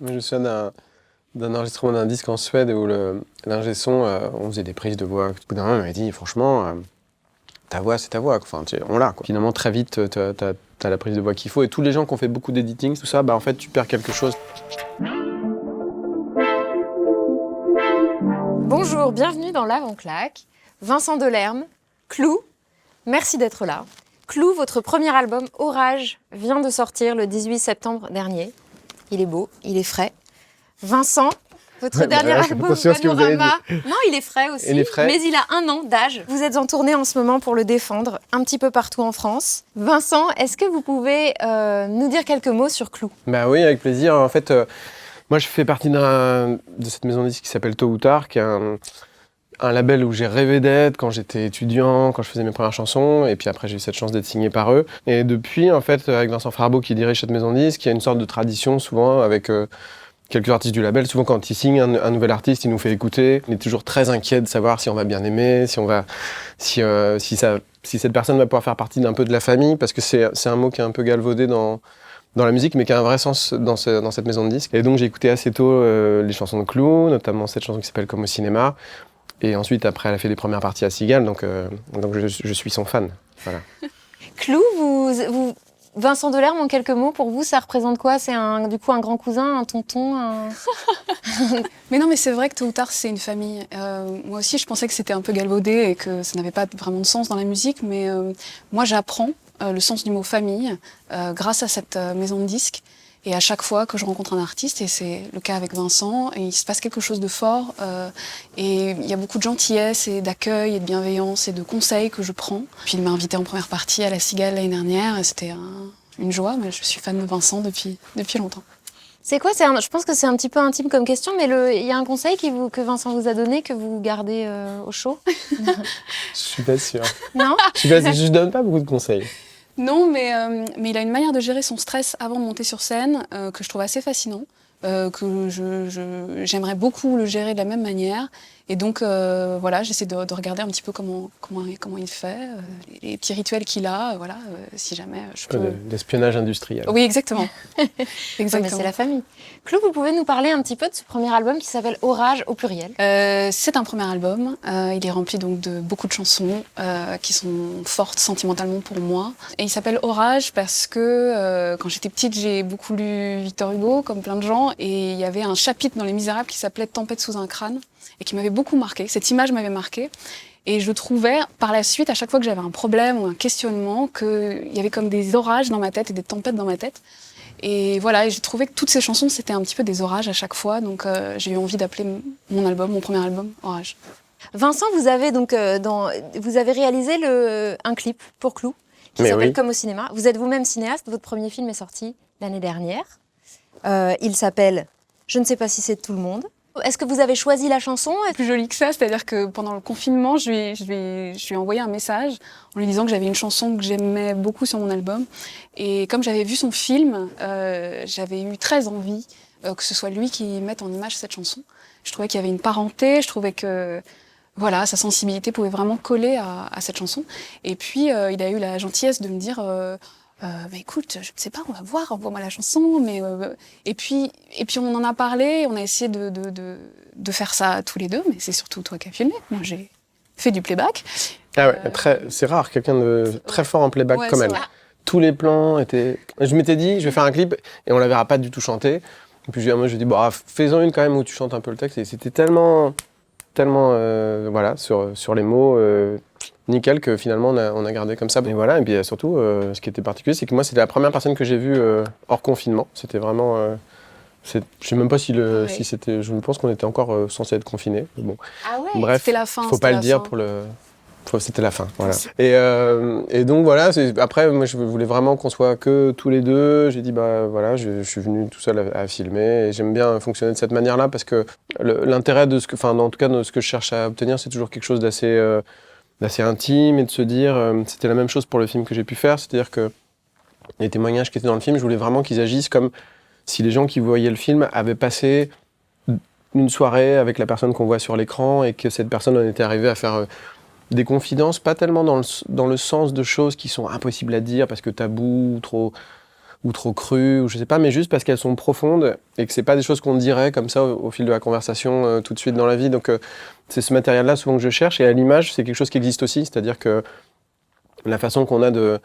Je me souviens d'un enregistrement d'un disque en Suède où l'ingé son, on faisait des prises de voix. Au bout d'un moment, il m'a dit, franchement, ta voix, c'est ta voix. Enfin, on l'a, quoi. Finalement, très vite, t'as la prise de voix qu'il faut. Et tous les gens qui ont fait beaucoup d'editing, tout ça, en fait, tu perds quelque chose. Bonjour, bienvenue dans l'Avant-Claque. Vincent Delerme, Clou, merci d'être là. Clou, votre premier album, Orage, vient de sortir le 18 septembre dernier. Il est beau, il est frais. Vincent, votre dernier album, Panorama, non, il est frais aussi, mais il a 1 an d'âge. Vous êtes en tournée en ce moment pour le défendre, un petit peu partout en France. Vincent, est-ce que vous pouvez nous dire quelques mots sur Clou ? Bah oui, avec plaisir. En fait, moi, je fais partie de cette maison de disques qui s'appelle Tôt ou Tard, qui est un label où j'ai rêvé d'être quand j'étais étudiant, quand je faisais mes premières chansons, et puis après j'ai eu cette chance d'être signé par eux. Et depuis, en fait, avec Vincent Farbeau qui dirige cette maison de disques, il y a une sorte de tradition souvent avec quelques artistes du label. Souvent quand il signe un nouvel artiste, il nous fait écouter. Il est toujours très inquiet de savoir si on va bien aimer, si cette personne va pouvoir faire partie d'un peu de la famille, parce que c'est un mot qui est un peu galvaudé dans la musique, mais qui a un vrai sens dans cette maison de disques. Et donc j'ai écouté assez tôt les chansons de Clou, notamment cette chanson qui s'appelle Comme au cinéma. Et ensuite, après, elle a fait des premières parties à Cigale, donc je suis son fan. Voilà. Clou, Vincent Delerme, en quelques mots, pour vous, ça représente quoi ? C'est du coup un grand cousin, un tonton Mais non, mais c'est vrai que Tôt ou Tard, c'est une famille. Moi aussi, je pensais que c'était un peu galvaudé et que ça n'avait pas vraiment de sens dans la musique, mais moi, j'apprends le sens du mot famille grâce à cette maison de disques. Et à chaque fois que je rencontre un artiste, et c'est le cas avec Vincent, il se passe quelque chose de fort. Et il y a beaucoup de gentillesse et d'accueil et de bienveillance et de conseils que je prends. Puis il m'a invité en première partie à la Cigale l'année dernière. Et c'était une joie, mais je suis fan de Vincent depuis longtemps. C'est quoi ? Je pense que c'est un petit peu intime comme question, mais il y a un conseil que Vincent vous a donné, que vous gardez au chaud ? Je suis pas sûr. Non ? Je donne pas beaucoup de conseils. Non, mais il a une manière de gérer son stress avant de monter sur scène que je trouve assez fascinant, que j'aimerais beaucoup le gérer de la même manière. Et donc, voilà, j'essaie de regarder un petit peu comment il fait, les petits rituels qu'il a, voilà, si jamais je peux... L'espionnage industriel. Oui, exactement. Exactement. Mais c'est la famille. Clou, vous pouvez nous parler un petit peu de ce premier album qui s'appelle Orage au pluriel ? C'est un premier album. Il est rempli donc de beaucoup de chansons qui sont fortes sentimentalement pour moi. Et il s'appelle Orage parce que quand j'étais petite, j'ai beaucoup lu Victor Hugo, comme plein de gens, et il y avait un chapitre dans Les Misérables qui s'appelait Tempête sous un crâne, et qui m'avait beaucoup marqué. Cette image m'avait marqué. Et je trouvais, par la suite, à chaque fois que j'avais un problème ou un questionnement, qu'il y avait comme des orages dans ma tête et des tempêtes dans ma tête. Et voilà, et j'ai trouvé que toutes ces chansons, c'était un petit peu des orages à chaque fois. Donc j'ai eu envie d'appeler mon premier album, Orage. Vincent, vous avez réalisé un clip pour Clou, qui s'appelle Comme au cinéma. Vous êtes vous-même cinéaste, votre premier film est sorti l'année dernière. Il s'appelle Je ne sais pas si c'est de tout le monde. Est-ce que vous avez choisi la chanson ? Plus joli que ça, c'est-à-dire que pendant le confinement, je lui ai envoyé un message en lui disant que j'avais une chanson que j'aimais beaucoup sur mon album. Et comme j'avais vu son film, j'avais eu très envie que ce soit lui qui mette en image cette chanson. Je trouvais qu'il y avait une parenté, je trouvais que voilà, sa sensibilité pouvait vraiment coller à cette chanson. Et puis, il a eu la gentillesse de me dire... écoute, je ne sais pas, on va voir, envoie-moi la chanson. Et puis on en a parlé, on a essayé de faire ça tous les deux, mais c'est surtout toi qui as filmé. Moi, j'ai fait du playback. Ah ouais, c'est rare, quelqu'un de très fort en playback comme elle. Vrai. Tous les plans étaient... Je m'étais dit, je vais faire un clip et on la verra pas du tout chanter. Et puis moi, je dis, fais-en une quand même où tu chantes un peu le texte. Et c'était tellement voilà, sur les mots... nickel, que finalement on a gardé comme ça. Et voilà, et puis surtout, ce qui était particulier, c'est que moi, c'était la première personne que j'ai vue hors confinement. C'était vraiment... je sais même pas si c'était... Je pense qu'on était encore censé être confinés. Bon. Ah ouais. Bref, c'était la fin. Faut pas le dire pour le... C'était la fin, voilà. Et donc voilà, après, moi je voulais vraiment qu'on soit que tous les deux. J'ai dit, voilà, je suis venu tout seul à filmer. Et j'aime bien fonctionner de cette manière-là parce que l'intérêt de en tout cas, de ce que je cherche à obtenir, c'est toujours quelque chose d'assez intime et de se dire, c'était la même chose pour le film que j'ai pu faire, c'est-à-dire que les témoignages qui étaient dans le film, je voulais vraiment qu'ils agissent comme si les gens qui voyaient le film avaient passé une soirée avec la personne qu'on voit sur l'écran et que cette personne en était arrivée à faire des confidences, pas tellement dans le sens de choses qui sont impossibles à dire parce que tabou, ou trop crues, ou je sais pas, mais juste parce qu'elles sont profondes et que c'est pas des choses qu'on dirait comme ça au fil de la conversation tout de suite dans la vie. Donc c'est ce matériel-là souvent que je cherche, et à l'image, c'est quelque chose qui existe aussi, c'est-à-dire que la façon qu'on a de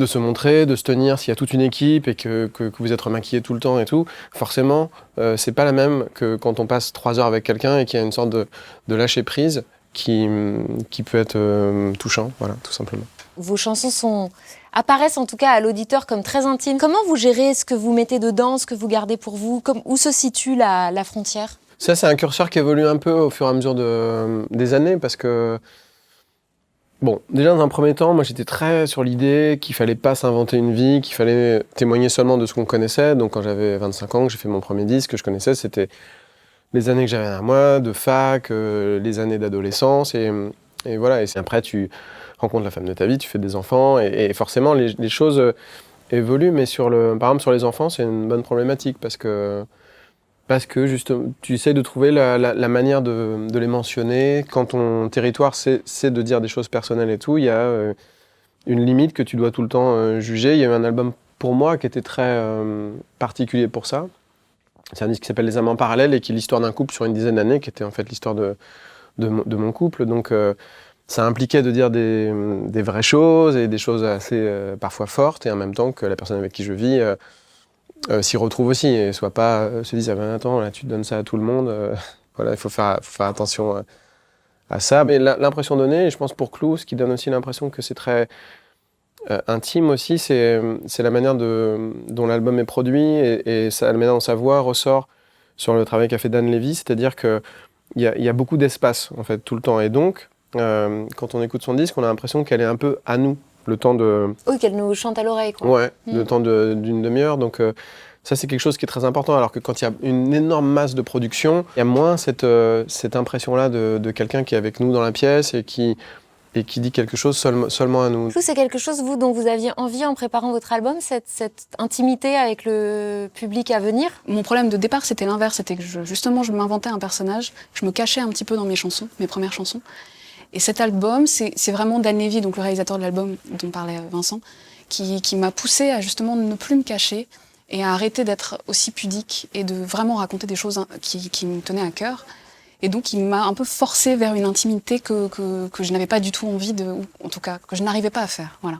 se montrer, de se tenir, s'il y a toute une équipe et que vous êtes remaquillé tout le temps et tout, forcément, c'est pas la même que quand on passe 3 heures avec quelqu'un et qu'il y a une sorte de lâcher prise qui peut être touchant, voilà, tout simplement. Vos chansons apparaissent en tout cas à l'auditeur comme très intimes. Comment vous gérez ce que vous mettez dedans, ce que vous gardez pour vous? Où se situe la frontière? Ça, c'est un curseur qui évolue un peu au fur et à mesure des années, parce que bon, déjà dans un premier temps, moi j'étais très sur l'idée qu'il fallait pas s'inventer une vie, qu'il fallait témoigner seulement de ce qu'on connaissait. Donc quand j'avais 25 ans, que j'ai fait mon premier disque, que je connaissais, c'était les années que j'avais à moi, de fac, les années d'adolescence, et voilà. Et après, tu rencontres la femme de ta vie, tu fais des enfants, et forcément les choses évoluent. Mais par exemple sur les enfants, c'est une bonne problématique, parce que justement, tu essaies de trouver la manière de les mentionner. Quand ton territoire c'est de dire des choses personnelles et tout, il y a une limite que tu dois tout le temps juger. Il y a eu un album pour moi qui était très particulier pour ça. C'est un disque qui s'appelle Les Amants Parallèles et qui est l'histoire d'un couple sur une dizaine d'années, qui était en fait l'histoire de mon couple. Donc ça impliquait de dire des vraies choses et des choses assez parfois fortes, et en même temps que la personne avec qui je vis s'y retrouve aussi, et soit pas se dise « Ah ben attends, là tu donnes ça à tout le monde ». Voilà, il faut faire attention à ça. Mais l'impression donnée, et je pense pour Clou, ce qui donne aussi l'impression que c'est très intime aussi, c'est la manière dont l'album est produit, et la manière dont sa voix ressort sur le travail qu'a fait Dan Levy, c'est-à-dire qu'il y a beaucoup d'espace en fait tout le temps, et donc quand on écoute son disque, on a l'impression qu'elle est un peu à nous, le temps de... Oui, qu'elle nous chante à l'oreille, quoi. Ouais, le temps d'une demi-heure, donc ça c'est quelque chose qui est très important, alors que quand il y a une énorme masse de production, il y a moins cette impression-là de quelqu'un qui est avec nous dans la pièce et qui dit quelque chose seulement à nous. C'est quelque chose, vous, dont vous aviez envie en préparant votre album, cette intimité avec le public à venir? Mon problème de départ, c'était l'inverse. C'était que justement, je m'inventais un personnage, je me cachais un petit peu dans mes chansons, mes premières chansons. Et cet album, c'est vraiment Dan Levy, donc le réalisateur de l'album dont parlait Vincent, qui m'a poussée à justement ne plus me cacher et à arrêter d'être aussi pudique et de vraiment raconter des choses qui me tenaient à cœur. Et donc, il m'a un peu forcée vers une intimité que je n'avais pas du tout envie de, ou en tout cas, que je n'arrivais pas à faire. Voilà.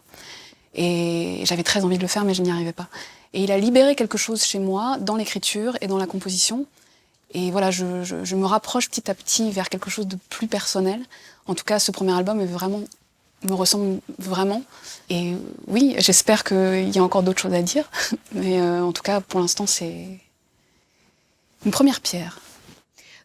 Et j'avais très envie de le faire, mais je n'y arrivais pas. Et il a libéré quelque chose chez moi, dans l'écriture et dans la composition. Et voilà, je me rapproche petit à petit vers quelque chose de plus personnel. En tout cas, ce premier album me ressemble vraiment. Et oui, j'espère qu'il y a encore d'autres choses à dire. Mais en tout cas, pour l'instant, c'est une première pierre.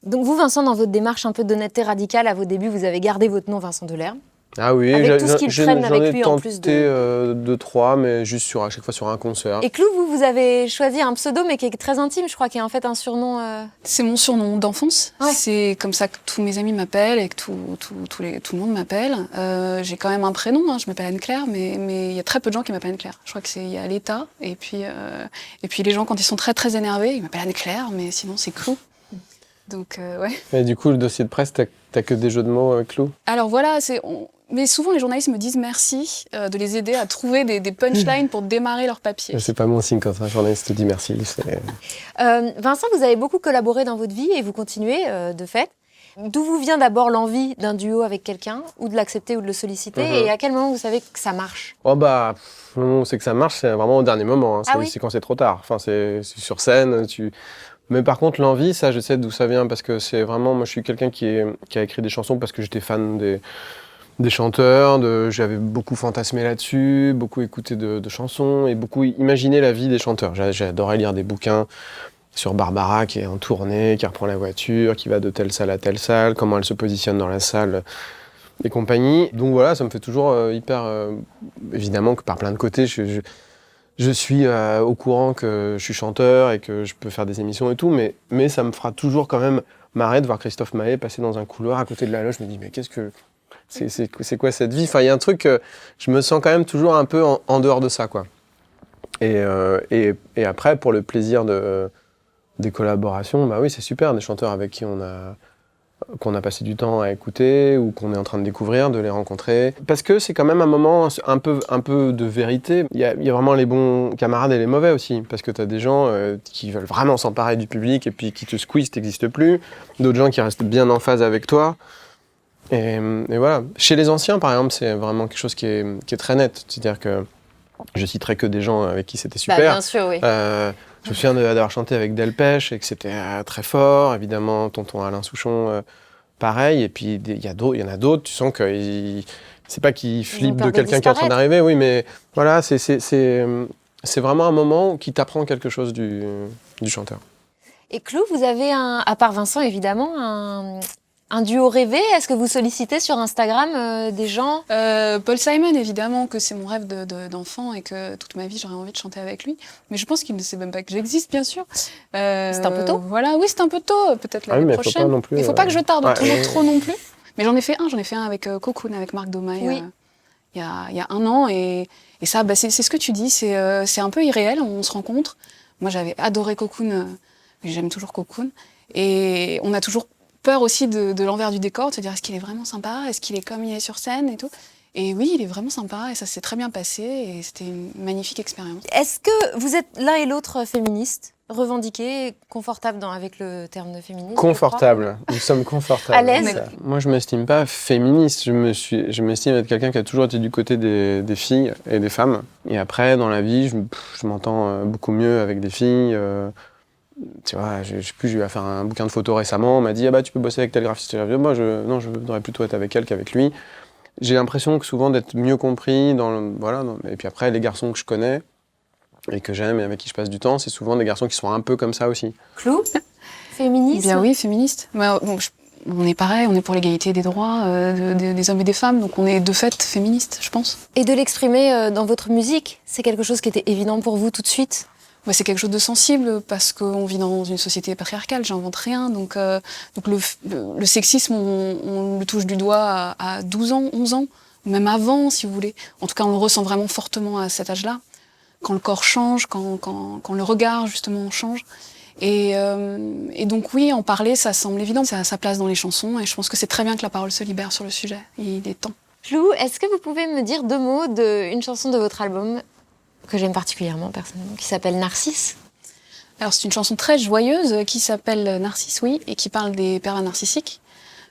Donc vous, Vincent, dans votre démarche un peu d'honnêteté radicale, à vos débuts, vous avez gardé votre nom Vincent Delerme. Ah oui, avec tout ce qu'il traîne avec lui en plus de... J'en ai tenté 2-3, mais juste à chaque fois sur un concert. Et Clou, vous avez choisi un pseudo, mais qui est très intime, je crois, qui est en fait un surnom... C'est mon surnom d'enfance. Ouais. C'est comme ça que tous mes amis m'appellent et que tout le monde m'appelle. J'ai quand même un prénom, hein, je m'appelle Anne-Claire, mais il y a très peu de gens qui m'appellent Anne-Claire. Je crois qu'il y a l'État, et puis les gens, quand ils sont très très énervés, ils m'appellent Anne-Claire, mais sinon c'est Clou. Donc, ouais. Et du coup, le dossier de presse, t'as que des jeux de mots Clou? Alors voilà, mais souvent les journalistes me disent merci de les aider à trouver des punchlines pour démarrer leur papier. C'est pas mon signe quand un journaliste te dit merci. Vincent, vous avez beaucoup collaboré dans votre vie et vous continuez de fait. D'où vous vient d'abord l'envie d'un duo avec quelqu'un, ou de l'accepter ou de le solliciter, et à quel moment vous savez que ça marche? Oh bah, le moment où c'est que ça marche, c'est vraiment au dernier moment. Hein. C'est quand c'est trop tard. Enfin, c'est sur scène, Mais par contre, l'envie, ça, je sais d'où ça vient, parce que c'est vraiment... Moi, je suis quelqu'un qui a écrit des chansons parce que j'étais fan des chanteurs, j'avais beaucoup fantasmé là-dessus, beaucoup écouté de chansons, et beaucoup imaginé la vie des chanteurs. J'adorais lire des bouquins sur Barbara, qui est en tournée, qui reprend la voiture, qui va de telle salle à telle salle, comment elle se positionne dans la salle, et compagnie. Donc voilà, ça me fait toujours hyper... évidemment que par plein de côtés, je suis au courant que je suis chanteur et que je peux faire des émissions et tout, mais ça me fera toujours quand même marrer de voir Christophe Maé passer dans un couloir à côté de la loge. Je me dis, mais qu'est-ce que... C'est quoi cette vie? Enfin, il y a un truc, je me sens quand même toujours un peu en dehors de ça, quoi. Et après, pour le plaisir des collaborations, bah oui, c'est super, des chanteurs avec qui on a qu'on a passé du temps à écouter ou qu'on est en train de découvrir, de les rencontrer. Parce que c'est quand même un moment un peu de vérité. Il y a vraiment les bons camarades et les mauvais aussi. Parce que tu as des gens qui veulent vraiment s'emparer du public et puis qui te squeezent, t'existes plus. D'autres gens qui restent bien en phase avec toi. Et voilà. Chez les anciens, par exemple, c'est vraiment quelque chose qui est très net. C'est-à-dire que je citerai que des gens avec qui c'était super. Bien sûr, oui. Je me souviens d'avoir chanté avec Delpech et que c'était très fort. Évidemment, tonton Alain Souchon, pareil. Et puis, il y en a d'autres, tu sens que c'est pas qu'ils flippent de quelqu'un qui est en train d'arriver, oui, mais voilà, c'est vraiment un moment qui t'apprend quelque chose du chanteur. Et Clou, vous avez, à part Vincent évidemment, un duo rêvé. Est-ce que vous sollicitez sur Instagram des gens? Paul Simon, évidemment, que c'est mon rêve d'enfant et que toute ma vie j'aurais envie de chanter avec lui. Mais je pense qu'il ne sait même pas que j'existe, bien sûr. C'est un peu tôt. Voilà, oui, c'est un peu tôt, peut-être l'année prochaine. Faut pas non plus, il ne faut pas que je tarde trop non plus. Mais j'en ai fait un avec Cocoon, avec Marc Domaille, oui. il y a 1 an. Et ça, c'est ce que tu dis, c'est un peu irréel, on se rencontre. Moi, j'avais adoré Cocoon, j'aime toujours Cocoon. Et on a toujours peur aussi de l'envers du décor, de se dire est-ce qu'il est vraiment sympa, est-ce qu'il est comme il est sur scène et tout. Et oui, il est vraiment sympa et ça s'est très bien passé et c'était une magnifique expérience. Est-ce que vous êtes l'un et l'autre féministes, revendiqués, confortables avec le terme de féminisme? Confortable, nous sommes confortables. À l'aise. Moi, je ne m'estime pas féministe, je m'estime être quelqu'un qui a toujours été du côté des filles et des femmes. Et après, dans la vie, je m'entends beaucoup mieux avec des filles. Tu vois, je sais plus, j'ai eu à faire un bouquin de photos récemment, on m'a dit « Ah bah tu peux bosser avec tel graphiste ». Moi, non, je voudrais plutôt être avec elle qu'avec lui. J'ai l'impression que souvent d'être mieux compris et puis après, les garçons que je connais et que j'aime et avec qui je passe du temps, c'est souvent des garçons qui sont un peu comme ça aussi. Clou, féministe? Bien oui, féministe. On est pareil, on est pour l'égalité des droits des hommes et des femmes, donc on est de fait féministe, je pense. Et de l'exprimer dans votre musique, c'est quelque chose qui était évident pour vous tout de suite? C'est quelque chose de sensible parce qu'on vit dans une société patriarcale, j'invente rien. Donc le sexisme, on le touche du doigt à 12 ans, 11 ans, même avant si vous voulez. En tout cas, on le ressent vraiment fortement à cet âge-là. Quand le corps change, quand le regard justement change. Et donc oui, en parler, ça semble évident, ça a sa place dans les chansons et je pense que c'est très bien que la parole se libère sur le sujet. Il est temps. Clou, est-ce que vous pouvez me dire 2 mots d'une chanson de votre album que j'aime particulièrement personnellement, qui s'appelle Narcisse? Alors c'est une chanson très joyeuse qui s'appelle Narcisse, oui, et qui parle des pervers narcissiques.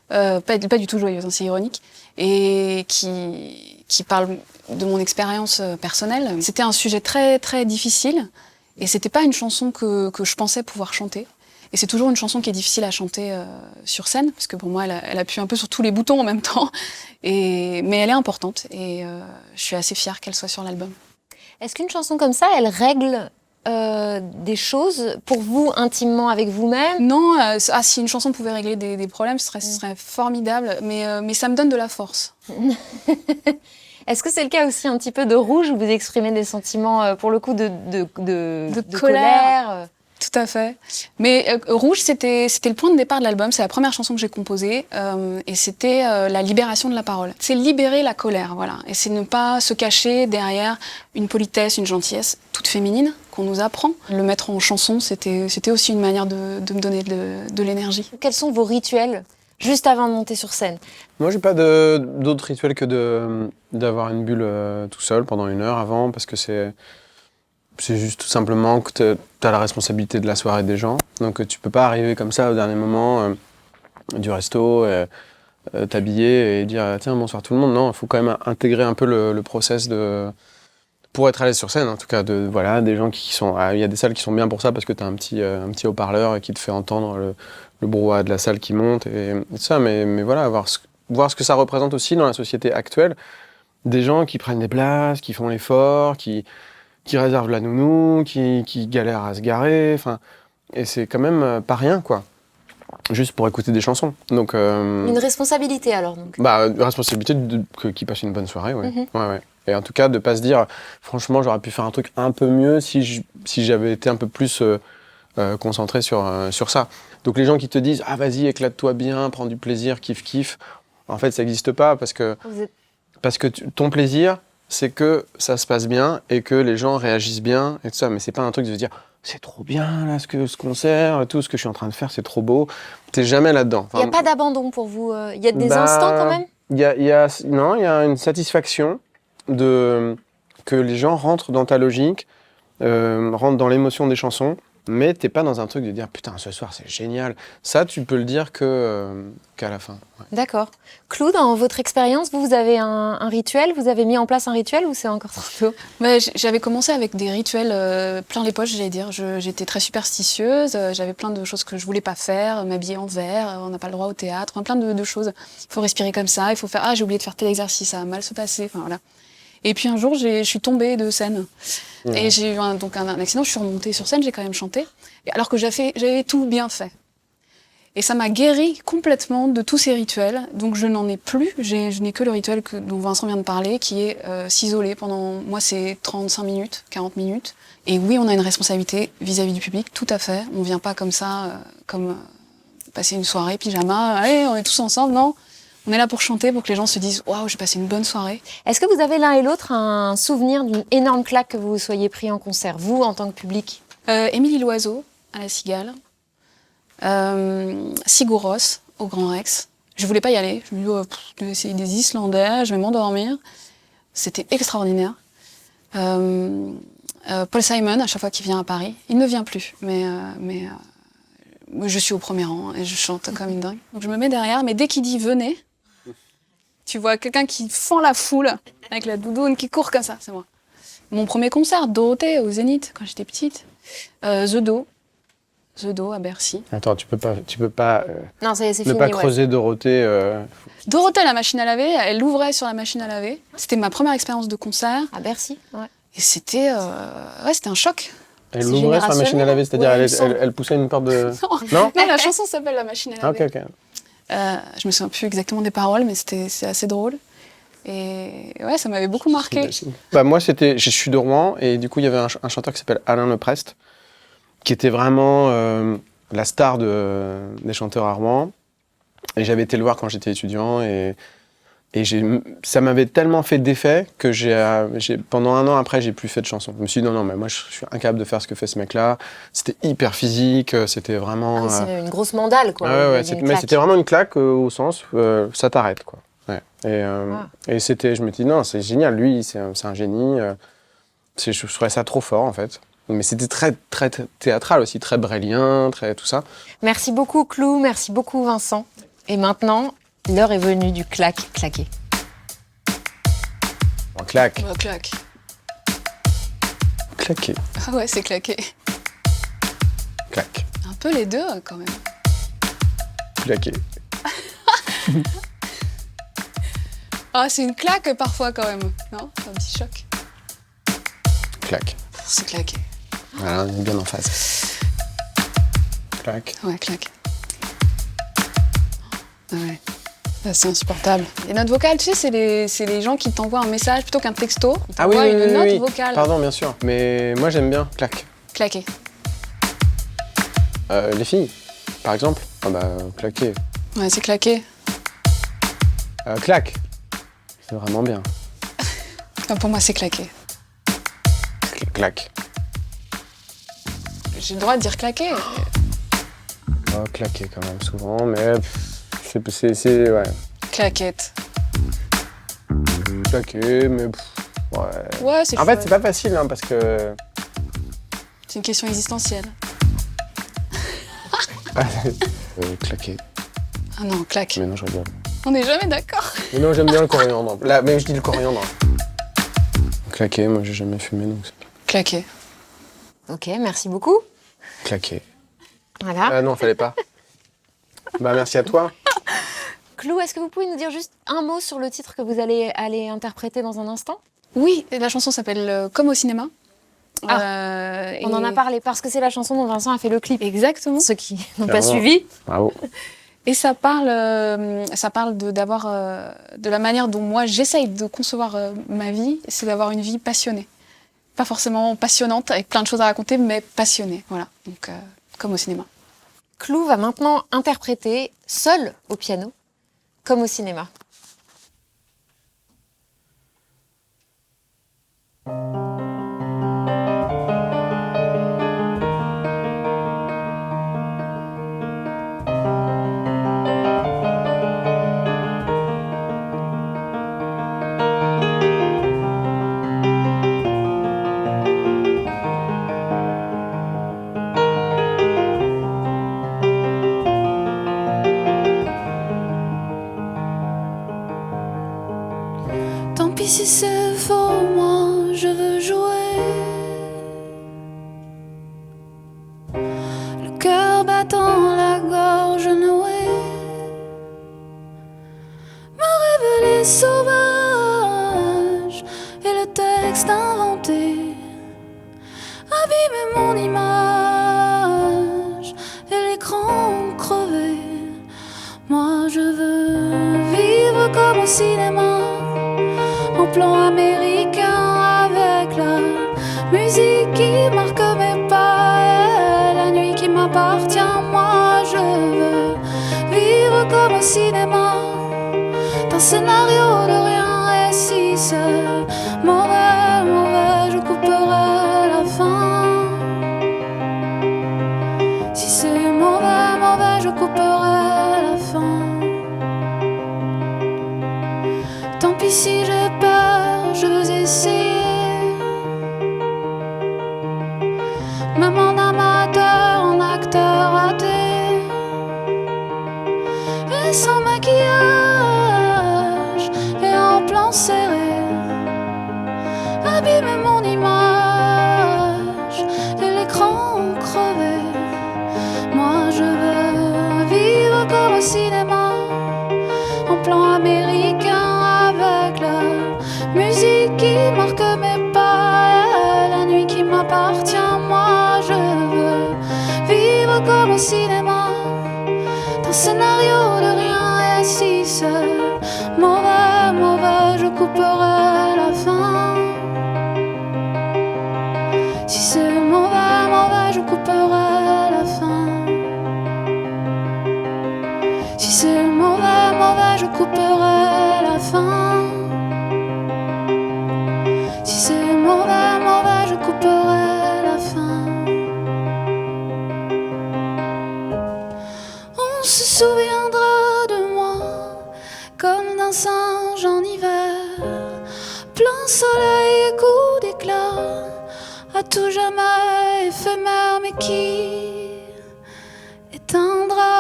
Pas du tout joyeuse, hein, c'est ironique. Et qui parle de mon expérience personnelle. C'était un sujet très très difficile et c'était pas une chanson que je pensais pouvoir chanter. Et c'est toujours une chanson qui est difficile à chanter sur scène, parce que pour moi, elle appuie un peu sur tous les boutons en même temps. Mais elle est importante et je suis assez fière qu'elle soit sur l'album. Est-ce qu'une chanson comme ça, elle règle des choses pour vous, intimement, avec vous-même? Non, si une chanson pouvait régler des problèmes, ce serait formidable, mais ça me donne de la force. Est-ce que c'est le cas aussi un petit peu de Rouge, où vous exprimez des sentiments, pour le coup, de colère? Tout à fait. Mais Rouge, c'était le point de départ de l'album. C'est la première chanson que j'ai composée. Et c'était la libération de la parole. C'est libérer la colère, voilà. Et c'est ne pas se cacher derrière une politesse, une gentillesse toute féminine qu'on nous apprend. Le mettre en chanson, c'était aussi une manière de me donner de l'énergie. Quels sont vos rituels juste avant de monter sur scène? Moi, j'ai pas d'autre rituel que d'avoir une bulle tout seul pendant 1 heure avant, parce que c'est juste tout simplement que tu as la responsabilité de la soirée des gens. Donc tu peux pas arriver comme ça au dernier moment du resto, t'habiller et dire tiens bonsoir tout le monde. Non, il faut quand même intégrer un peu le process pour être à l'aise sur scène, en tout cas, des gens qui sont... Il y a des salles qui sont bien pour ça parce que tu as un petit haut-parleur qui te fait entendre le brouhaha de la salle qui monte et ça, mais voilà, voir ce que ça représente aussi dans la société actuelle. Des gens qui prennent des places, qui font l'effort, qui réservent la nounou, qui galèrent à se garer, et c'est quand même pas rien, quoi. Juste pour écouter des chansons. Donc, une responsabilité, alors, donc. Une responsabilité qu'ils passent une bonne soirée, ouais. Ouais. Et en tout cas, de pas se dire, franchement, j'aurais pu faire un truc un peu mieux si j'avais été un peu plus concentré sur ça. Donc les gens qui te disent, ah vas-y, éclate-toi bien, prends du plaisir, kiffe, en fait, ça n'existe pas parce que ton plaisir, c'est que ça se passe bien et que les gens réagissent bien et tout ça. Mais c'est pas un truc de se dire c'est trop bien là, ce concert, tout ce que je suis en train de faire, c'est trop beau. T'es jamais là-dedans. Il n'y a pas d'abandon pour vous. Il y a des Bah, instants quand même. Non, il y a une satisfaction de que les gens rentrent dans ta logique, rentrent dans l'émotion des chansons, mais t'es pas dans un truc de dire putain ce soir c'est génial. Ça, tu peux le dire qu'à la fin. Ouais. D'accord. Clou, dans votre expérience, vous avez un rituel. Vous avez mis en place un rituel ou c'est encore trop tôt? J'avais commencé avec des rituels plein les poches, j'allais dire. J'étais très superstitieuse, j'avais plein de choses que je voulais pas faire, m'habiller en vert, on n'a pas le droit au théâtre, enfin, plein de choses. Il faut respirer comme ça, il faut faire j'ai oublié de faire tel exercice, ça va mal se passer, enfin voilà. Et puis un jour, je suis tombée de scène. Et j'ai eu un accident, je suis remontée sur scène, j'ai quand même chanté, alors que j'avais tout bien fait. Et ça m'a guérie complètement de tous ces rituels. Donc je n'en ai plus. Je n'ai que le rituel dont Vincent vient de parler, qui est s'isoler pendant, moi c'est 35 minutes, 40 minutes. Et oui, on a une responsabilité vis-à-vis du public, tout à fait. On ne vient pas comme ça, passer une soirée, pyjama, allez, on est tous ensemble, non. On est là pour chanter, pour que les gens se disent « Waouh, j'ai passé une bonne soirée ». Est-ce que vous avez l'un et l'autre un souvenir d'une énorme claque que vous vous soyez pris en concert, vous, en tant que public? Émilie Loiseau, à la Cigale. Sigur Rós, au Grand Rex. Je voulais pas y aller. Je me dis, je vais essayer des Islandais, je vais m'endormir. C'était extraordinaire. Paul Simon, à chaque fois qu'il vient à Paris, il ne vient plus, mais je suis au premier rang et je chante comme une dingue. Donc je me mets derrière, mais dès qu'il dit venez, tu vois quelqu'un qui fend la foule avec la doudoune qui court comme ça, c'est moi. Mon premier concert, Dorothée, au Zénith, quand j'étais petite. The Do à Bercy. Attends, tu peux pas Non, c'est ne fini, pas ouais. creuser Dorothée. Dorothée, la machine à laver, elle ouvrait sur la machine à laver. C'était ma première expérience de concert. À Bercy, ouais. Et c'était c'était un choc. Elle C'est ouvrait sur la machine à laver, c'est-à-dire Ouais, il me semble. elle poussait une porte de... Non, la chanson s'appelle La machine à Ah, laver. ok. Je me souviens plus exactement des paroles, mais c'est assez drôle. Et ouais, ça m'avait beaucoup marqué. Bah, moi, je suis de Rouen, et du coup, il y avait un chanteur qui s'appelle Alain Leprest, qui était vraiment la star des chanteurs à Rouen. Et j'avais été le voir quand j'étais étudiant, et ça m'avait tellement fait d'effet que pendant un an après, j'ai plus fait de chansons. Je me suis dit non, mais moi, je suis incapable de faire ce que fait ce mec-là. C'était hyper physique, c'était vraiment... C'est une grosse mandale, quoi. ouais, d'une mais claque. c'était vraiment une claque au sens ça t'arrête, quoi. Ouais. Et je me dis non, c'est génial, lui, c'est un génie. Je trouvais ça trop fort, en fait. Mais c'était très, très théâtral aussi, très brélien, très tout ça. Merci beaucoup, Clou. Merci beaucoup, Vincent. Et maintenant, l'heure est venue du claquer. On claque. Bah, claque. Claquer. Ah ouais, c'est claqué. Claque. Un peu les deux, quand même. Claquer. Ah, c'est une claque parfois, quand même. Non, c'est un petit choc. Claque. C'est claqué. Voilà, on est bien en phase. Claque. Ouais, claque. Ouais. C'est insupportable. Les notes vocales, tu sais, c'est les gens qui t'envoient un message plutôt qu'un texto. Ils t'envoient une note vocale. Pardon, bien sûr. Mais moi, j'aime bien claque. Claqué. Les filles, par exemple. Ah bah, claquer. Ouais, c'est claqué. Claque. C'est vraiment bien. Enfin, pour moi, c'est claqué. Claque. J'ai le droit de dire claqué. Oh, claquer quand même, souvent, mais c'est ouais. Claquette. Claquer, mais ouais. Ouais, c'est En fait, chouette. c'est pas facile, hein, parce que... C'est une question existentielle. claquer. Ah non, claque. Mais non, je rigole. On n'est jamais d'accord. Mais non, j'aime bien le coriandre. Là, mais je dis le coriandre. Claquer, moi, j'ai jamais fumé, donc c'est... Claqué. Ok, merci beaucoup. Claquer. Voilà. Ah non, fallait pas. Bah, merci à toi. Clou, est-ce que vous pouvez nous dire juste un mot sur le titre que vous allez interpréter dans un instant? Oui, la chanson s'appelle Comme au cinéma. On en a parlé parce que c'est la chanson dont Vincent a fait le clip. Exactement. Ceux qui n'ont pas Clairement. suivi. Bravo. Et ça parle d'avoir de la manière dont moi j'essaye de concevoir ma vie, c'est d'avoir une vie passionnée. Pas forcément passionnante avec plein de choses à raconter, mais passionnée. Voilà. Donc comme au cinéma. Clou va maintenant interpréter seul au piano, comme au cinéma. si c'est faux, moi je veux jouer. Le cœur battant, la gorge nouée, me révéler sauvage et le texte inventé, abîmer mon image et l'écran crevé. Moi je veux vivre comme au cinéma, en plan américain, avec la musique qui marque mes pas et la nuit qui m'appartient. Moi je veux vivre comme au cinéma, d'un scénario de rien. Et si c'est mauvais, mauvais, je couperai la fin. Si c'est mauvais, mauvais, je couperai la fin. Tant pis si j'ai peur, je veux essayer. Même en amateur, en acteur raté, et sans maquillage et en plan serré, abîmer mon image et l'écran crevé. Moi je veux vivre comme au cinéma, en plan américain, avec la musique qui marque mes pas et la nuit qui m'appartient. Moi je veux vivre comme au cinéma, d'un scénario de rien. Et si c'est mauvais, mauvais, je couperai la fin. Si c'est mauvais, mauvais, je couperai la fin. Si c'est mauvais, mauvais, je couperai la fin. Si c'est mauvais, mauvais, je couperai la fin. On se souviendra de moi comme d'un singe en hiver, plein soleil et coup d'éclat, à tout jamais éphémère, mais qui éteindra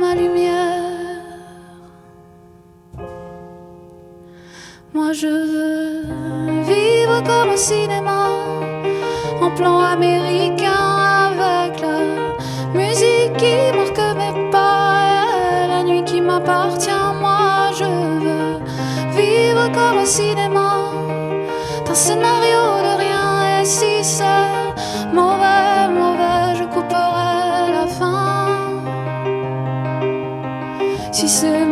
ma lumière. Moi je veux vivre comme au cinéma, en plan américain, avec la musique qui marque mes pas et la nuit qui m'appartient. Moi je veux vivre comme au cinéma, d'un scénario de rien. Et si c'est mauvais, mauvais, je couperai la fin. Si c'est